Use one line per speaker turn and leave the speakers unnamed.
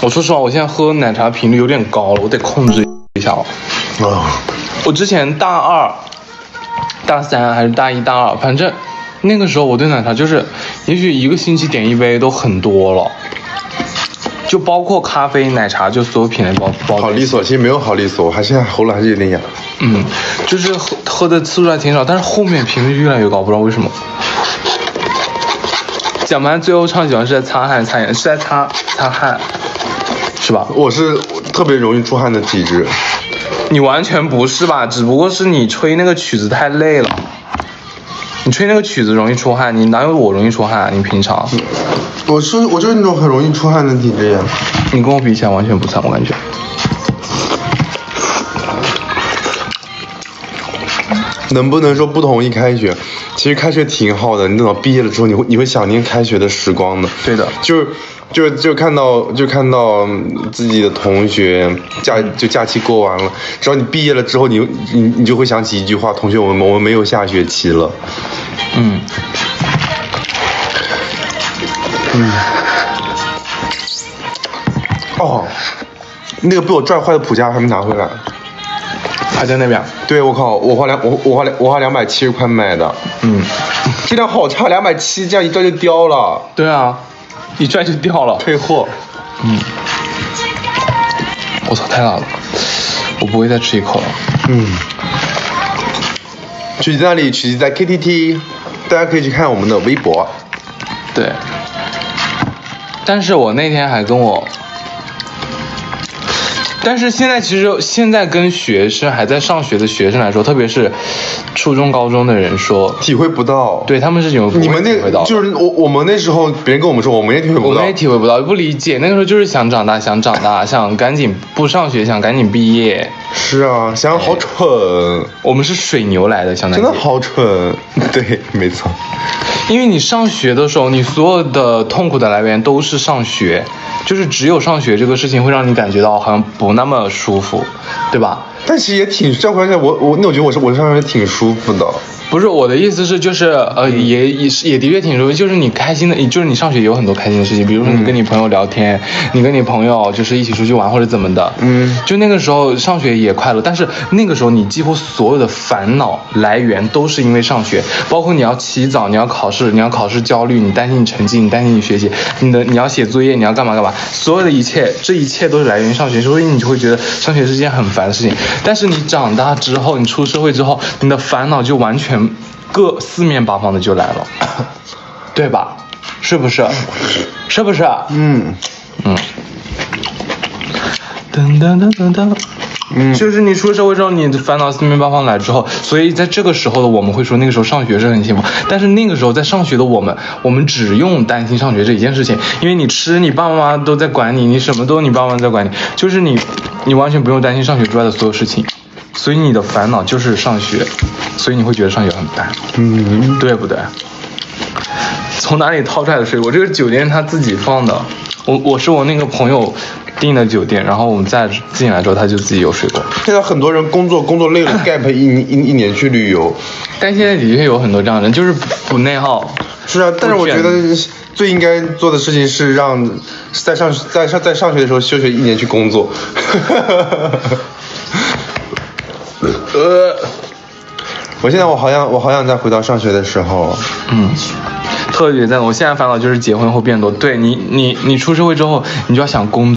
我说实话，我现在喝奶茶频率有点高了，我得控制一下哦。我之前大二、大三还是大一、大二，反正那个时候我对奶茶就是，也许一个星期点一杯都很多了。就包括咖啡、奶茶，就所有品类包。
好利索，其实没有好利索，我现在喉咙还是有点痒。
就是喝的次数还挺少，但是后面频率越来越高，不知道为什么。讲完最后唱喜欢是在擦汗、擦眼，是在擦汗，是吧？
我是特别容易出汗的体质。
你完全不是吧？只不过是你吹那个曲子太累了。你吹那个曲子容易出汗，你哪有我容易出汗啊？你平常？
我就是那种很容易出汗的体质呀。
你跟我比起来完全不算，我感觉。
能不能说不同意开学？其实开学挺好的，你等到毕业了之后，你会想念开学的时光的。
对的，
就看到自己的同学假期过完了，只要你毕业了之后，你就会想起一句话：同学，我们没有下学期了。哦，那个被我拽坏的普加还没拿回来。
还在那边？
对，我靠，我花270块买的。质量好差，270，这样一拽就掉了。
对啊，一拽就掉了。
退货。
我操，太辣了，我不会再吃一口了。
曲奇在那里，曲奇在 KTT， 大家可以去看我们的微博。
对。但是我那天还跟我。但是现在跟学生还在上学的学生来说，特别是初中高中的人说，
体会不到。
对，他们是体会不到。
就是我们那时候别人跟我们说，我们也体会不到。
我们也体会不到，不理解。那个时候就是想长大，想赶紧不上学，想赶紧毕业。
是啊，想好蠢。
我们是水牛来的，想
真的好蠢。对，没错。
因为你上学的时候，你所有的痛苦的来源都是上学，就是只有上学这个事情会让你感觉到好像不那么舒服，对吧？
但其实也挺，这样回想我觉得我上学挺舒服的。
不是，我的意思是就是也的确挺舒服，就是你开心的，就是你上学有很多开心的事情，比如说你跟你朋友聊天，你跟你朋友就是一起出去玩或者怎么的，就那个时候上学也快乐，但是那个时候你几乎所有的烦恼来源都是因为上学，包括你要起早，你要考试焦虑，你担心你成绩，你担心你学习，你要写作业，你要干嘛，所有的这一切都是来源于上学，所以你就会觉得上学是件很烦的事情。但是你长大之后，你出社会之后，你的烦恼就完全四面八方的就来了，对吧？是不是？是不是？噔噔噔噔噔。就是你出社会之后，你的烦恼四面八方来之后，所以在这个时候的我们会说，那个时候上学是很幸福。但是那个时候在上学的我们只用担心上学这一件事情，因为你吃，你爸妈都在管你，你什么都你爸妈在管你，就是你完全不用担心上学之外的所有事情。所以你的烦恼就是上学，所以你会觉得上学很烦，对不对？从哪里掏出来的水果？这个酒店他自己放的，我是我那个朋友订的酒店，然后我们再进来之后他就自己有水果。
现在很多人工作累了，gap 一年去旅游，
但现在的确有很多这样的人，就是不内耗。
是啊，但是我觉得最应该做的事情是让在上学的时候休学1年去工作。我好想再回到上学的时候。
特别赞同。我现在烦恼就是结婚后变多。对你出社会之后，你就要想工作。